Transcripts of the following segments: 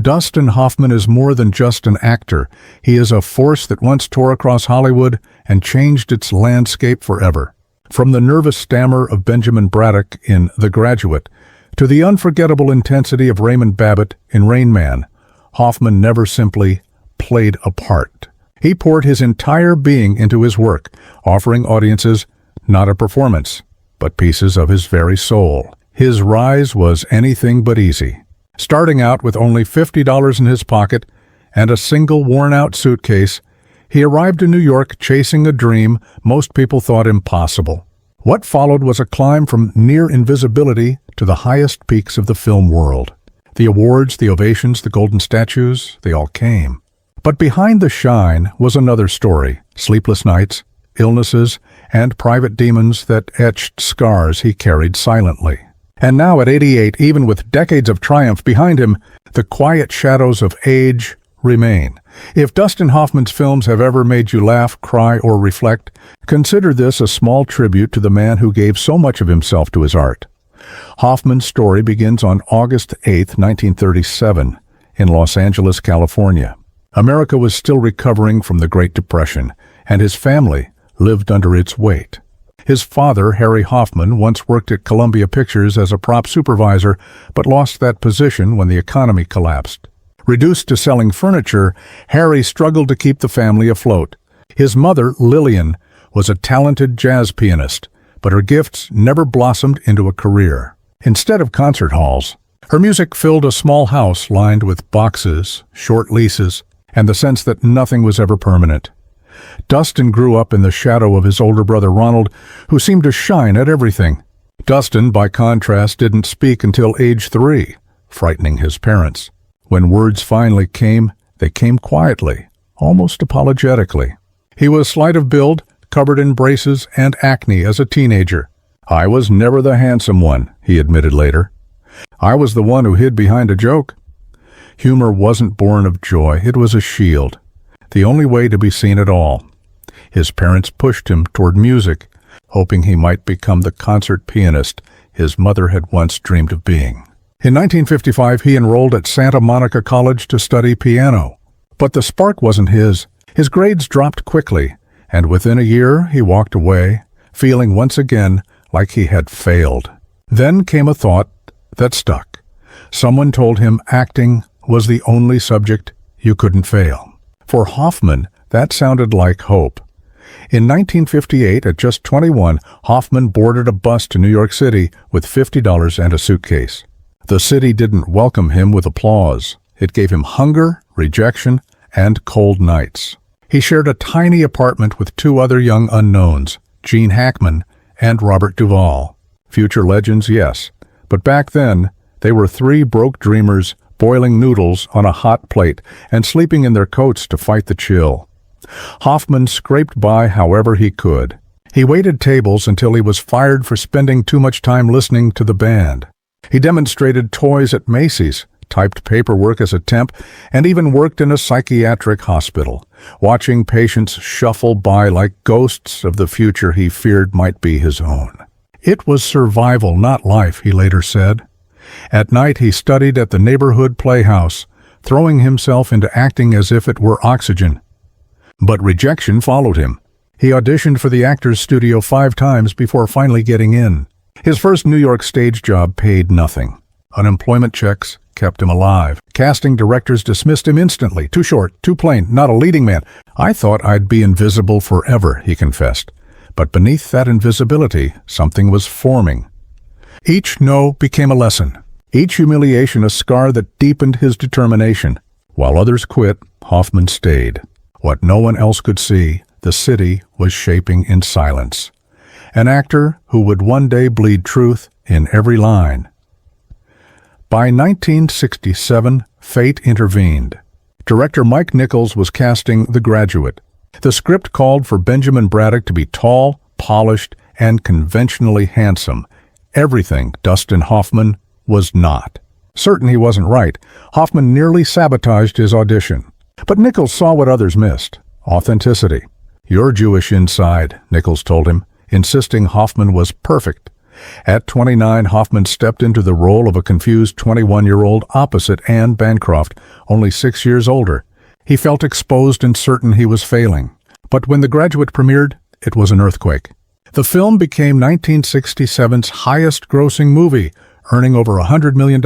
Dustin Hoffman is more than just an actor. He is a force that once tore across Hollywood and changed its landscape forever. From the nervous stammer of Benjamin Braddock in The Graduate to the unforgettable intensity of Raymond Babbitt in Rain Man, Hoffman never simply played a part. He poured his entire being into his work, offering audiences not a performance, but pieces of his very soul. His rise was anything but easy. Starting out with only $50 in his pocket and a single worn-out suitcase, he arrived in New York chasing a dream most people thought impossible. What followed was a climb from near invisibility to the highest peaks of the film world. The awards, the ovations, the golden statues, they all came. But behind the shine was another story: sleepless nights, illnesses, and private demons that etched scars he carried silently. And now at 88, even with decades of triumph behind him, the quiet shadows of age remain. If Dustin Hoffman's films have ever made you laugh, cry, or reflect, consider this a small tribute to the man who gave so much of himself to his art. Hoffman's story begins on August 8, 1937, in Los Angeles, California. America was still recovering from the Great Depression, and his family lived under its weight. His father, Harry Hoffman, once worked at Columbia Pictures as a prop supervisor, but lost that position when the economy collapsed. Reduced to selling furniture, Harry struggled to keep the family afloat. His mother, Lillian, was a talented jazz pianist, but her gifts never blossomed into a career. Instead of concert halls, her music filled a small house lined with boxes, short leases, and the sense that nothing was ever permanent. Dustin grew up in the shadow of his older brother Ronald, who seemed to shine at everything. Dustin, by contrast, didn't speak until age 3, frightening his parents. When words finally came, they came quietly, almost apologetically. He was slight of build, covered in braces and acne as a teenager. "I was never the handsome one," he admitted later. "I was the one who hid behind a joke." Humor wasn't born of joy, it was a shield, the only way to be seen at all. His parents pushed him toward music, hoping he might become the concert pianist his mother had once dreamed of being. In 1955, he enrolled at Santa Monica College to study piano. But the spark wasn't his. His grades dropped quickly, and within a year he walked away, feeling once again like he had failed. Then came a thought that stuck. Someone told him acting was the only subject you couldn't fail. For Hoffman, that sounded like hope. In 1958, at just 21, Hoffman boarded a bus to New York City with $50 and a suitcase. The city didn't welcome him with applause. It gave him hunger, rejection, and cold nights. He shared a tiny apartment with 2 other young unknowns, Gene Hackman and Robert Duvall. Future legends, yes, but back then, they were 3 broke dreamers boiling noodles on a hot plate and sleeping in their coats to fight the chill. Hoffman scraped by however he could. He waited tables until he was fired for spending too much time listening to the band. He demonstrated toys at Macy's, typed paperwork as a temp, and even worked in a psychiatric hospital, watching patients shuffle by like ghosts of the future he feared might be his own. It was survival, not life, he later said. At night he studied at the neighborhood playhouse, throwing himself into acting as if it were oxygen. But rejection followed him. He auditioned for the Actors Studio 5 times before finally getting in. His first New York stage job paid nothing. Unemployment checks kept him alive. Casting directors dismissed him instantly. Too short, too plain, not a leading man. "I thought I'd be invisible forever," he confessed. But beneath that invisibility, something was forming. Each no became a lesson. Each humiliation a scar that deepened his determination. While others quit, Hoffman stayed. What no one else could see, the city was shaping in silence. An actor who would one day bleed truth in every line. By 1967, fate intervened. Director Mike Nichols was casting The Graduate. The script called for Benjamin Braddock to be tall, polished, and conventionally handsome. Everything Dustin Hoffman was not. Certain he wasn't right, Hoffman nearly sabotaged his audition. But Nichols saw what others missed: authenticity. "You're Jewish inside," Nichols told him, insisting Hoffman was perfect. At 29, Hoffman stepped into the role of a confused 21-year-old opposite Anne Bancroft, only 6 years older. He felt exposed and certain he was failing. But when The Graduate premiered, it was an earthquake. The film became 1967's highest-grossing movie, earning over $100 million.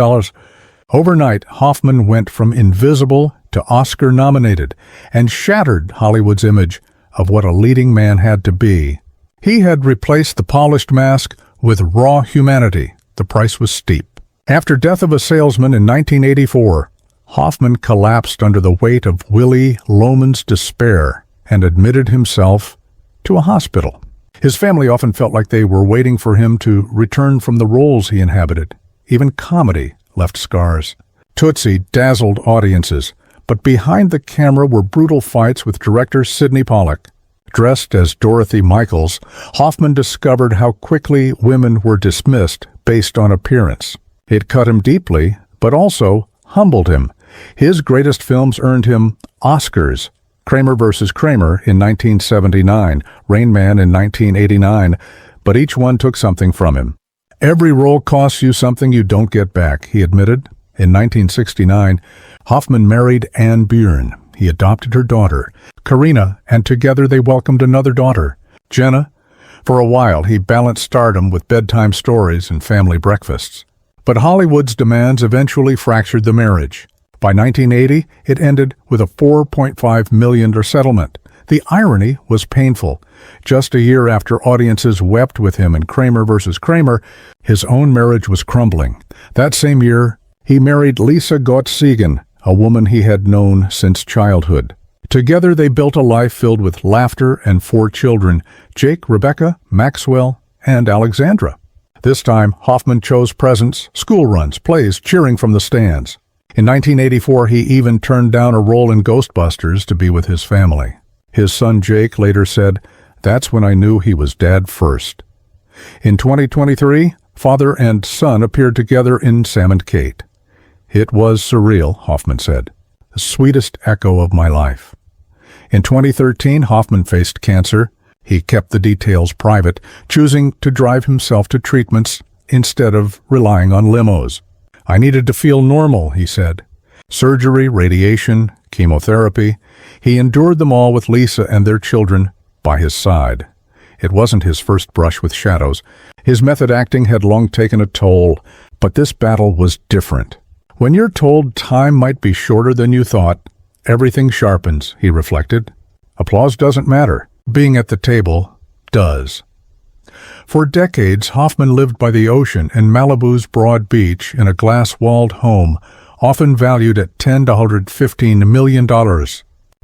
Overnight, Hoffman went from invisible to Oscar-nominated and shattered Hollywood's image of what a leading man had to be. He had replaced the polished mask with raw humanity. The price was steep. After Death of a Salesman in 1984, Hoffman collapsed under the weight of Willy Loman's despair and admitted himself to a hospital. His family often felt like they were waiting for him to return from the roles he inhabited. Even comedy left scars. Tootsie dazzled audiences, but behind the camera were brutal fights with director Sidney Pollack. Dressed as Dorothy Michaels, Hoffman discovered how quickly women were dismissed based on appearance. It cut him deeply, but also humbled him. His greatest films earned him Oscars: Kramer vs. Kramer in 1979, Rain Man in 1989, but each one took something from him. Every role costs you something you don't get back, he admitted. In 1969, Hoffman married Anne Byrne. He adopted her daughter, Karina, and together they welcomed another daughter, Jenna. For a while, he balanced stardom with bedtime stories and family breakfasts. But Hollywood's demands eventually fractured the marriage. By 1980, it ended with a $4.5 million settlement. The irony was painful. Just a year after audiences wept with him in Kramer vs. Kramer, his own marriage was crumbling. That same year, he married Lisa Gottsagen, a woman he had known since childhood. Together they built a life filled with laughter and 4 children, Jake, Rebecca, Maxwell, and Alexandra. This time, Hoffman chose presents, school runs, plays, cheering from the stands. In 1984, he even turned down a role in Ghostbusters to be with his family. His son Jake later said, "That's when I knew he was dad first." In 2023, father and son appeared together in Sam and Kate. "It was surreal," Hoffman said, "the sweetest echo of my life." In 2013, Hoffman faced cancer. He kept the details private, choosing to drive himself to treatments instead of relying on limos. "I needed to feel normal," he said. Surgery, radiation, chemotherapy. He endured them all with Lisa and their children by his side. It wasn't his first brush with shadows. His method acting had long taken a toll, but this battle was different. When you're told time might be shorter than you thought, everything sharpens, he reflected. Applause doesn't matter. Being at the table does. For decades, Hoffman lived by the ocean and Malibu's broad beach in a glass-walled home, often valued at $10 to $115 million.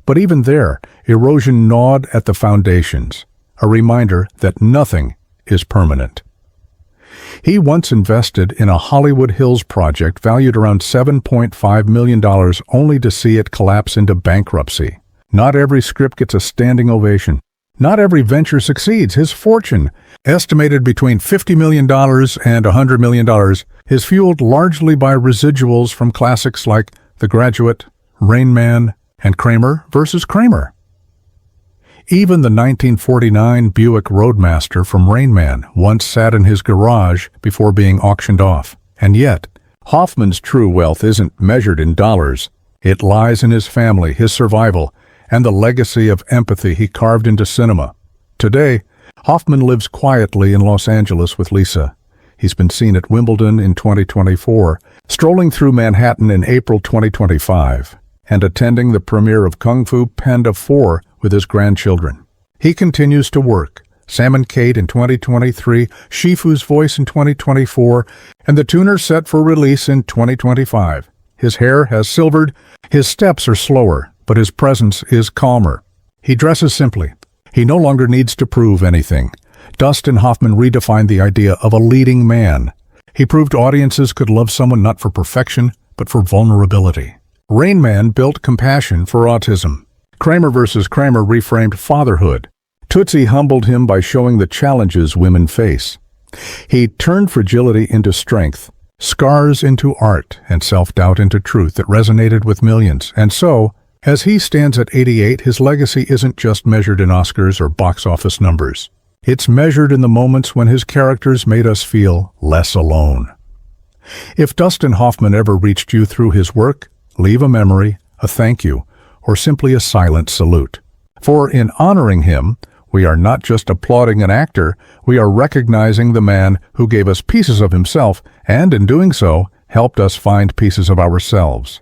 But even there, erosion gnawed at the foundations, a reminder that nothing is permanent. He once invested in a Hollywood Hills project valued around $7.5 million only to see it collapse into bankruptcy. Not every script gets a standing ovation. Not every venture succeeds. His fortune, estimated between $50 million and $100 million, is fueled largely by residuals from classics like The Graduate, Rain Man, and Kramer vs. Kramer. Even the 1949 Buick Roadmaster from Rain Man once sat in his garage before being auctioned off. And yet, Hoffman's true wealth isn't measured in dollars. It lies in his family, his survival, and the legacy of empathy he carved into cinema. Today, Hoffman lives quietly in Los Angeles with Lisa. He's been seen at Wimbledon in 2024, strolling through Manhattan in April 2025, and attending the premiere of Kung Fu Panda 4 with his grandchildren. He continues to work. Sam and Kate in 2023, Shifu's Voice in 2024, and The Tuner set for release in 2025. His hair has silvered, his steps are slower, but his presence is calmer. He dresses simply. He no longer needs to prove anything. Dustin Hoffman redefined the idea of a leading man. He proved audiences could love someone not for perfection, but for vulnerability. Rain Man built compassion for autism. Kramer vs. Kramer reframed fatherhood. Tootsie humbled him by showing the challenges women face. He turned fragility into strength, scars into art, and self-doubt into truth that resonated with millions. And so, as he stands at 88, his legacy isn't just measured in Oscars or box office numbers. It's measured in the moments when his characters made us feel less alone. If Dustin Hoffman ever reached you through his work, leave a memory, a thank you, or simply a silent salute. For in honoring him, we are not just applauding an actor, we are recognizing the man who gave us pieces of himself and, in doing so, helped us find pieces of ourselves.